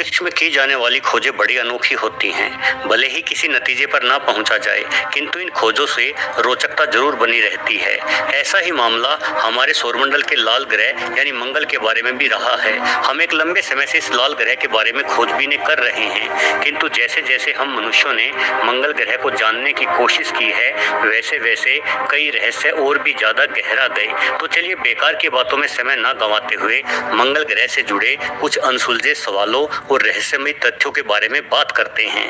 अंतरिक्ष में की जाने वाली खोजें बड़ी अनोखी होती हैं। भले ही किसी नतीजे पर ना पहुंचा जाए, किंतु इन खोजों से रोचकता जरूर बनी रहती है। ऐसा ही मामला हमारे सौरमंडल के लाल ग्रह यानी मंगल के बारे में भी रहा है। हम एक लंबे समय से इस लाल ग्रह के बारे में खोजबीनें कर रहे हैं, किंतु जैसे जैसे हम मनुष्यों ने मंगल ग्रह को जानने की कोशिश की है, वैसे वैसे कई रहस्य और भी ज्यादा गहरा गए। तो चलिए बेकार की बातों में समय ना गंवाते हुए मंगल ग्रह से जुड़े कुछ अनसुलझे सवालों और रहस्यमय तथ्यों के बारे में बात करते हैं।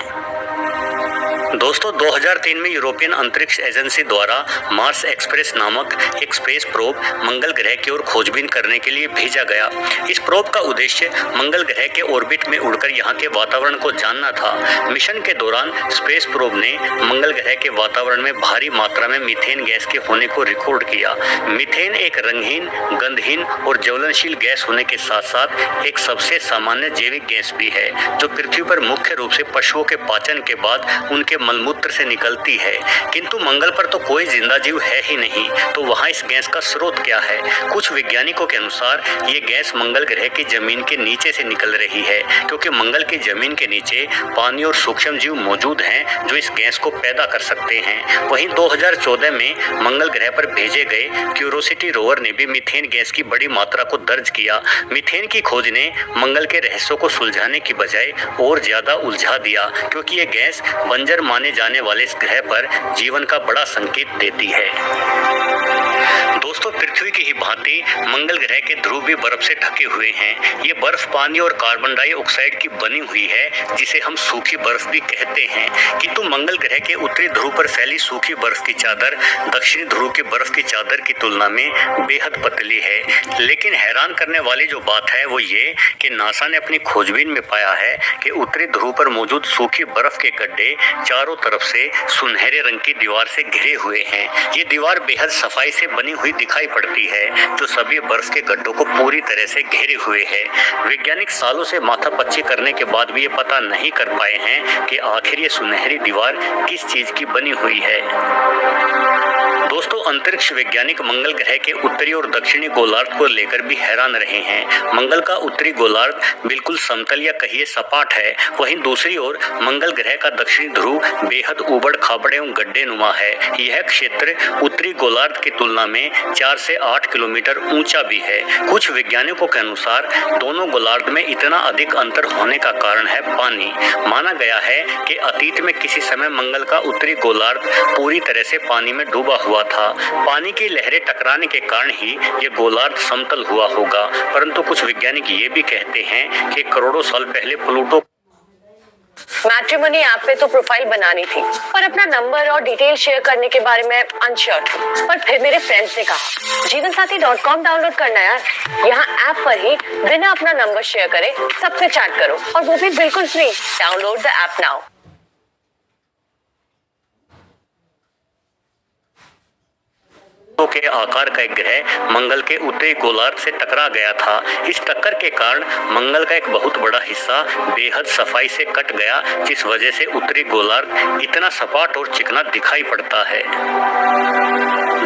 दोस्तों, 2003 में यूरोपियन अंतरिक्ष एजेंसी द्वारा मार्स एक्सप्रेस नामक एक स्पेस प्रोब मंगल ग्रह की ओर खोजबीन करने के लिए भेजा गया। इस प्रोब का उद्देश्य मंगल ग्रह के ऑर्बिट में उड़कर यहाँ के वातावरण को जानना था। मिशन के दौरान स्पेस प्रोब ने मंगल ग्रह के वातावरण में भारी मात्रा में मीथेन गैस के होने को रिकॉर्ड किया। मीथेन एक रंगहीन, गंधहीन और ज्वलनशील गैस होने के साथ साथ एक सबसे सामान्य जैविक गैस भी है, जो पृथ्वी पर मुख्य रूप से पशुओं के पाचन के बाद उनके मलमूत्र से निकलती है। किंतु मंगल पर तो कोई जिंदा जीव है ही नहीं, तो वहां इस गैस का स्रोत क्या है? कुछ वैज्ञानिकों के अनुसार ये गैस मंगल ग्रह की जमीन के नीचे से निकल रही है, क्योंकि मंगल की जमीन के नीचे पानी और सूक्ष्म जीव मौजूद हैं जो इस गैस को पैदा कर सकते हैं। वहीं 2014 में मंगल ग्रह पर भेजे गए क्यूरोसिटी रोवर ने भी मीथेन गैस की बड़ी मात्रा को दर्ज किया। मीथेन की खोज ने मंगल के रहस्यों को सुलझाने की बजाय और ज्यादा उलझा दिया, क्योंकि ये गैस बंजर माने जाने वाले इस ग्रह पर जीवन का बड़ा संकेत देती है। दोस्तों, पृथ्वी की ही भांति मंगल ग्रह के ध्रुव भी बर्फ से ढके हुए हैं। ये बर्फ पानी और कार्बन डाइऑक्साइड की बनी हुई है, जिसे हम सूखी बर्फ भी कहते हैं। किंतु मंगल ग्रह के उत्तरी ध्रुव पर फैली सूखी बर्फ की चादर दक्षिणी ध्रुव की बर्फ की चादर की तुलना में बेहद पतली है। लेकिन हैरान करने वाली जो बात है वो ये कि नासा ने अपनी खोजबीन में पाया है कि उत्तरी ध्रुव पर मौजूद सूखी बर्फ के गड्ढे चारों तरफ से सुनहरे रंग की दीवार से घिरे हुए हैं। ये दीवार बेहद सफाई से बनी हुई दिखाई पड़ती है, जो सभी बर्फ के गड्ढों को पूरी तरह से घेरे हुए है। वैज्ञानिक सालों से माथापच्ची करने के बाद भी ये पता नहीं कर पाए हैं कि आखिर ये सुनहरी दीवार किस चीज की बनी हुई है। दोस्तों, अंतरिक्ष वैज्ञानिक मंगल ग्रह के उत्तरी और दक्षिणी गोलार्ध को लेकर भी हैरान रहे हैं। मंगल का उत्तरी गोलार्ध बिल्कुल समतल या कहिए सपाट है, वहीं दूसरी ओर मंगल ग्रह का दक्षिणी ध्रुव बेहद उबड़ खाबड़ एवं गड्ढे नुमा है। यह क्षेत्र उत्तरी गोलार्ध की तुलना में 4 से 8 किलोमीटर ऊंचा भी है। कुछ वैज्ञानिकों के अनुसार दोनों गोलार्ध में इतना अधिक अंतर होने का कारण है पानी। माना गया है कि अतीत में किसी समय मंगल का उत्तरी गोलार्ध पूरी तरह से पानी में डूबा हुआ था। पानी की लहरें टकराने के कारण ही ये गोलार्ध समतल हुआ होगा, परंतु कुछ वैज्ञानिक ये भी कहते हैं कि करोड़ों साल पहले प्लूटो मैट्रिमोनी ऐप पे तो प्रोफाइल बनानी थी, पर अपना नंबर और डिटेल शेयर करने के बारे में अनश्योर थी। पर फिर मेरे फ्रेंड्स ने कहा जीवनसाथी.com डाउनलोड करना यार। यहाँ ऐप पर ही बिना अपना नंबर शेयर करे सबसे चैट करो, और वो भी बिल्कुल free. Download the app now. के आकार का एक ग्रह मंगल के उत्तरी गोलार्ध से टकरा गया था। इस टक्कर के कारण मंगल का एक बहुत बड़ा हिस्सा बेहद सफाई से कट गया, जिस वजह से उत्तरी गोलार्ध इतना सपाट और चिकना दिखाई पड़ता है।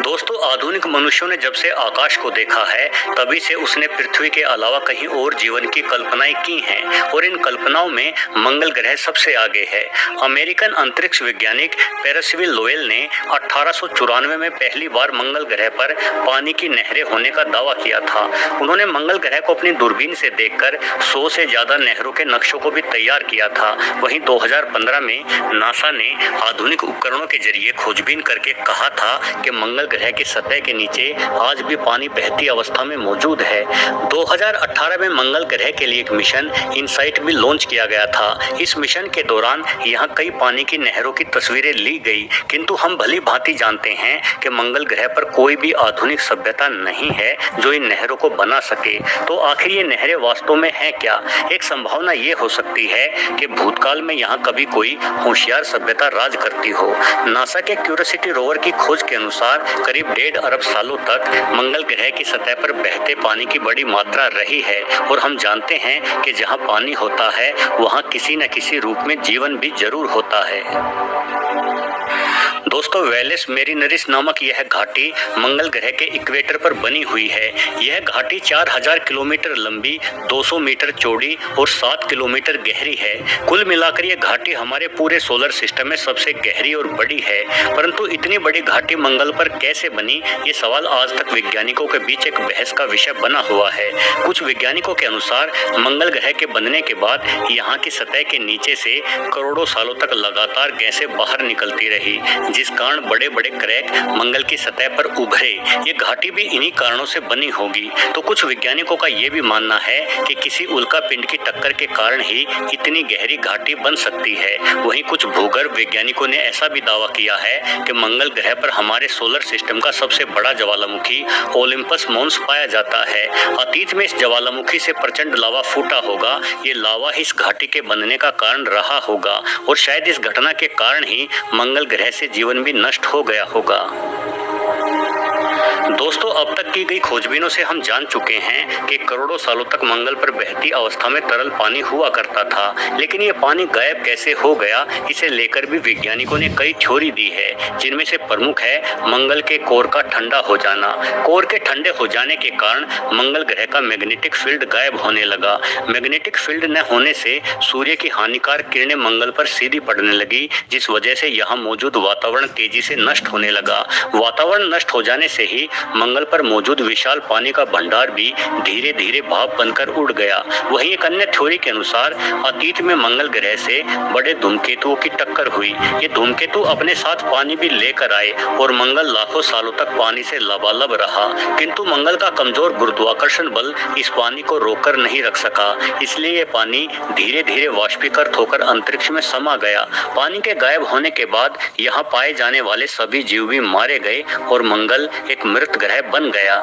दोस्तों, आधुनिक मनुष्यों ने जब से आकाश को देखा है, तभी से उसने पृथ्वी के अलावा कहीं और जीवन की कल्पनाएं की हैं, और इन कल्पनाओं में मंगल ग्रह सबसे आगे है। अमेरिकन अंतरिक्ष वैज्ञानिक पेरिसिल लोवेल ने 1894 में पहली बार मंगल ग्रह पर पानी की नहरें होने का दावा किया था। उन्होंने मंगल ग्रह को अपनी दूरबीन से देखकर 100 से ज्यादा नहरों के नक्शों को भी तैयार किया था। वहीं 2015 में नासा ने आधुनिक उपकरणों के जरिए खोजबीन करके कहा था कि मंगल ग्रह की सतह के नीचे आज भी पानी बहती अवस्था में मौजूद है। 2018 में मंगल ग्रह के लिए एक मिशन इनसाइट भी लॉन्च किया गया था। इस मिशन के दौरान यहाँ कई पानी की नहरों की तस्वीरें ली गई, किंतु हम भली भांति जानते हैं कि मंगल ग्रह पर कोई भी आधुनिक सभ्यता नहीं है जो इन नहरों को बना सके। तो आखिर ये नहरें वास्तव में हैं क्या? एक संभावना ये हो सकती है कि भूतकाल में यहाँ कभी कोई होशियार सभ्यता राज करती हो। नासा के क्यूरियोसिटी रोवर की खोज के अनुसार करीब 1.5 अरब सालों तक मंगल ग्रह की सतह पर बहते पानी की बड़ी मात्रा रही है, और हम जानते हैं कि जहाँ पानी होता है वहाँ किसी न किसी रूप में जीवन भी जरूर होता है। दोस्तों वेलेस मेरिनरिस नामक यह घाटी मंगल ग्रह के इक्वेटर पर बनी हुई है। यह घाटी 4000 किलोमीटर लंबी, 200 मीटर चौड़ी और 7 किलोमीटर गहरी है। कुल मिलाकर यह घाटी हमारे पूरे सोलर सिस्टम में सबसे गहरी और बड़ी है। परंतु इतनी बड़ी घाटी मंगल पर कैसे बनी, ये सवाल आज तक वैज्ञानिकों के बीच एक बहस का विषय बना हुआ है। कुछ वैज्ञानिकों के अनुसार मंगल ग्रह के बनने के बाद यहाँ की सतह के नीचे से करोड़ों सालों तक लगातार गैसें बाहर निकलती रही, जिस कारण बड़े बड़े क्रैक मंगल की सतह पर उभरे। ये घाटी भी इन्हीं कारणों से बनी होगी। तो कुछ वैज्ञानिकों का ये भी मानना है कि किसी उल्का पिंड की टक्कर के कारण ही इतनी गहरी घाटी बन सकती है। वहीं कुछ भूगर्भ वैज्ञानिकों ने ऐसा भी दावा किया है कि मंगल ग्रह पर हमारे सोलर सिस्टम का सबसे बड़ा ज्वालामुखी ओलिम्पस मोन्स पाया जाता है। अतीत में इस ज्वालामुखी से प्रचंड लावा फूटा होगा। ये लावा ही इस घाटी के बनने का कारण रहा होगा और शायद इस घटना के कारण ही मंगल ग्रह से जीवन भी नष्ट हो गया होगा। दोस्तों अब तक की गई खोजबीनों से हम जान चुके हैं कि करोड़ों सालों तक मंगल पर बहती अवस्था में तरल पानी हुआ करता था, लेकिन ये पानी गायब कैसे हो गया, इसे लेकर भी वैज्ञानिकों ने कई थ्योरी दी है, जिनमें से प्रमुख है मंगल के कोर का ठंडा हो जाना। कोर के ठंडे हो जाने के कारण मंगल ग्रह का मैग्नेटिक फील्ड गायब होने लगा। मैग्नेटिक फील्ड न होने से सूर्य की हानिकारक किरणें मंगल पर सीधी पड़ने लगी, जिस वजह से यहाँ मौजूद वातावरण तेजी से नष्ट होने लगा। वातावरण नष्ट हो जाने से ही मंगल पर मौजूद विशाल पानी का भंडार भी धीरे धीरे भाप बनकर उड़ गया। वहीं एक अन्य थ्योरी के अनुसार अतीत में मंगल ग्रह से बड़े धूमकेतुओं की टक्कर हुई। ये धूमकेतु अपने साथ पानी भी लेकर आए और मंगल लाखों सालों तक पानी से लबालब रहा, किंतु मंगल का कमजोर गुरुत्वाकर्षण बल इस पानी को रोककर नहीं रख सका। इसलिए ये पानी धीरे धीरे वाष्पीकृत होकर अंतरिक्ष में समा गया। पानी के गायब होने के बाद यहाँ पाए जाने वाले सभी जीव भी मारे गए और मंगल एक मृत ग्रह बन गया।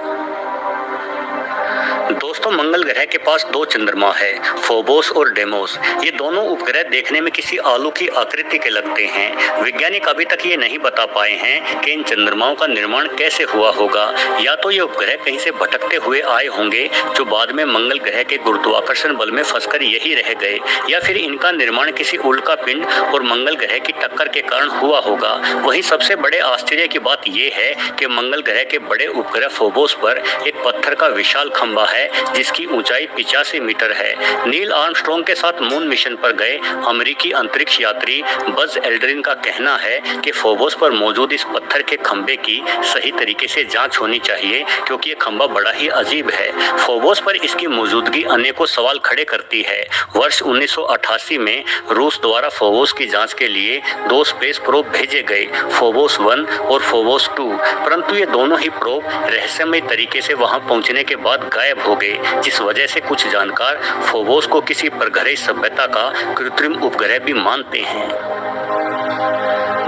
दोस्तों मंगल ग्रह के पास दो चंद्रमा है, फोबोस और डेमोस। ये दोनों उपग्रह देखने में किसी आलू की आकृति के लगते हैं। वैज्ञानिक अभी तक ये नहीं बता पाए हैं कि इन चंद्रमाओं का निर्माण कैसे हुआ होगा। या तो ये उपग्रह कहीं से भटकते हुए आए होंगे जो बाद में मंगल ग्रह के गुरुत्वाकर्षण बल में फंसकर यही रह गए, या फिर इनका निर्माण किसी उल्का पिंड और मंगल ग्रह की टक्कर के कारण हुआ होगा। वहीं सबसे बड़े आश्चर्य की बात यह है कि मंगल ग्रह के बड़े उपग्रह फोबोस पर एक पत्थर का विशाल खंभा है जिसकी ऊंचाई 85 मीटर है। नील आर्मस्ट्रॉन्ग के साथ मून मिशन पर गए अमेरिकी अंतरिक्ष यात्री बज एल्ड्रिन का कहना है कि फोबोस पर मौजूद इस पत्थर के खंभे की सही तरीके से जांच होनी चाहिए, क्योंकि ये खंभा बड़ा ही अजीब है। फोबोस पर इसकी मौजूदगी अनेकों सवाल खड़े करती है। वर्ष 1988 में रूस द्वारा फोबोस की जांच के लिए 2 स्पेस प्रोब भेजे गए, फोबोस 1 और फोबोस 2, परंतु ये दोनों ही प्रोब रहस्यमय तरीके से वहां पहुंचने के बाद गायब हो गए, जिस वजह से कुछ जानकार फोबोस को किसी परग्रही सभ्यता का कृत्रिम उपग्रह भी मानते हैं।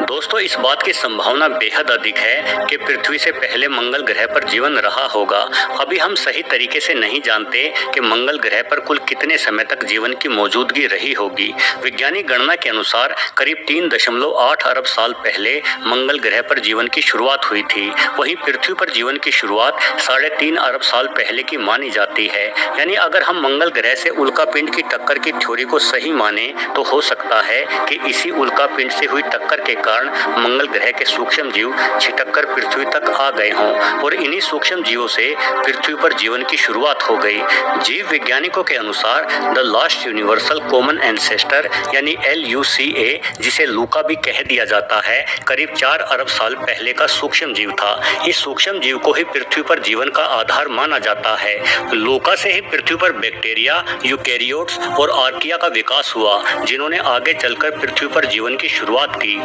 दोस्तों इस बात की संभावना बेहद अधिक है कि पृथ्वी से पहले मंगल ग्रह पर जीवन रहा होगा। अभी हम सही तरीके से नहीं जानते कि मंगल ग्रह पर कुल कितने समय तक जीवन की मौजूदगी रही होगी। वैज्ञानिक गणना के अनुसार करीब 3.8 अरब साल पहले मंगल ग्रह पर जीवन की शुरुआत हुई थी। वहीं पृथ्वी पर जीवन की शुरुआत 3.5 अरब साल पहले की मानी जाती है। यानी अगर हम मंगल ग्रह से उल्का पिंड की टक्कर की थ्योरी को सही माने तो हो सकता है कि इसी उल्का पिंड से हुई टक्कर के कारण मंगल ग्रह के सूक्ष्म जीव छिटककर पृथ्वी तक आ गए हों और इन्हीं सूक्ष्म जीवों से पृथ्वी पर जीवन की शुरुआत हो गई। जीव वैज्ञानिकों के अनुसार the last universal common ancestor यानी LUCA, जिसे लूका भी कह दिया जाता है, करीब 4 अरब साल पहले का सूक्ष्म जीव था। इस सूक्ष्म जीव को ही पृथ्वी पर जीवन का आधार माना जाता है। लूका से ही पृथ्वी पर बैक्टीरिया, यूकैरियोट्स और आर्किया का विकास हुआ, जिन्होंने आगे चलकर पृथ्वी पर जीवन की शुरुआत की।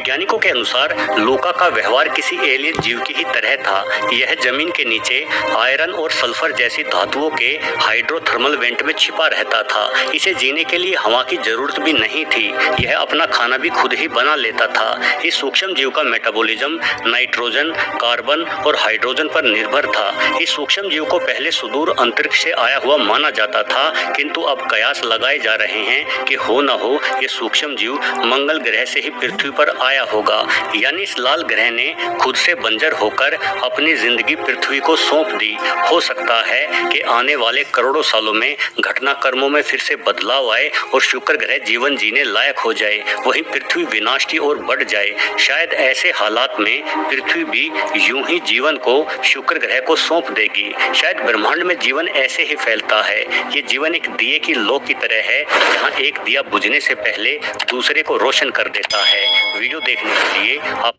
वैज्ञानिकों के अनुसार लूका का व्यवहार किसी एलियन जीव की ही तरह था। यह जमीन के नीचे आयरन और सल्फर जैसी धातुओं के हाइड्रोथर्मल वेंट में छिपा रहता था। इसे जीने के लिए हवा की जरूरत भी नहीं थी। यह अपना खाना भी खुद ही बना लेता था। इस सूक्ष्म जीव का मेटाबॉलिज्म नाइट्रोजन, कार्बन और हाइड्रोजन पर निर्भर था। इस सूक्ष्म जीव को पहले सुदूर अंतरिक्ष से आया हुआ माना जाता था, किंतु अब कयास लगाए जा रहे हैं कि हो न हो ये सूक्ष्म जीव मंगल ग्रह से ही पृथ्वी पर आया होगा। यानी इस लाल ग्रह ने खुद से बंजर होकर अपनी जिंदगी पृथ्वी को सौंप दी। हो सकता है कि आने वाले करोड़ों सालों में घटनाक्रमों में फिर से बदलाव आए और शुक्र ग्रह जीवन जीने लायक हो जाए, वहीं पृथ्वी विनाश की ओर बढ़ जाए। शायद ऐसे हालात में पृथ्वी भी यूं ही जीवन को शुक्र ग्रह को सौंप देगी। शायद ब्रह्मांड में जीवन ऐसे ही फैलता है। ये जीवन एक दिए की लौ की तरह है, जहाँ एक दिया बुझने से पहले दूसरे को रोशन कर देता है। वीडियो देखने के लिए आप